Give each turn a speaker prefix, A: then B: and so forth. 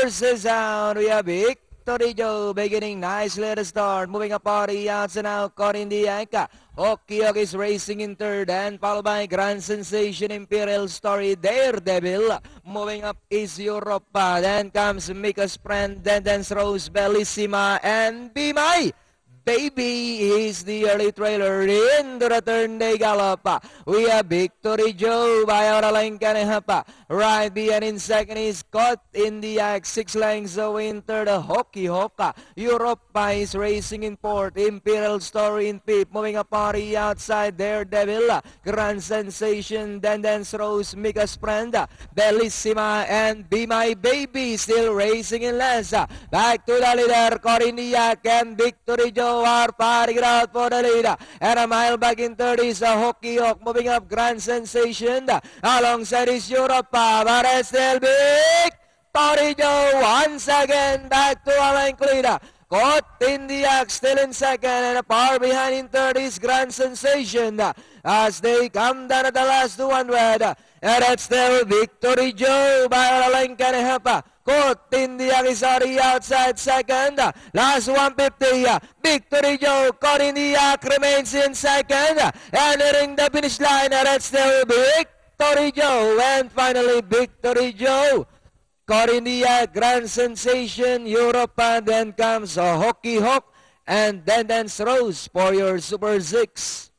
A: forces out. We have Victory Joe beginning nicely at the start. Moving up party outside now. Corin Diaca. Okiok is racing in third and followed by Grand Sensation, Imperial Story, Daredevil. Moving up is Europa. Then comes Mika's Friend. Then Rose, Bellissima, and Be My Baby is the early trailer. Into the turn they gallop. We have Victory Joe by Auraline Kanehapa. Right behind in second is caught in the act. 6 lengths away in third. Hockey Hoka. Europa is racing in fourth. Imperial Story in fifth. Moving a party outside Daredevil. Grand Sensation. Then Rose, Mika's Friend. Bellissima and Be My Baby still racing in last. Back to the leader. Coriniac and Victory Joe are fighting it out for the lead. And a mile back in third is Hockey Hawk. Moving up Grand Sensation. Alongside is Europa. But it's still Victory Joe once again back to Alain Clida. Caught in the act, still in second, and a far behind in third is Grand Sensation. As they come down at the last 200. And it's still Victory Joe by Alain Kanehapa. Caught in the Agisari outside second. Last 150. Victory Joe caught in the act, remains in second. Entering the finish line, and it's still Victory Joe. And finally, Victory Joe. Corinia, Grand Sensation, Europa, then comes Hockey Hawk, and then Rose for your Super 6.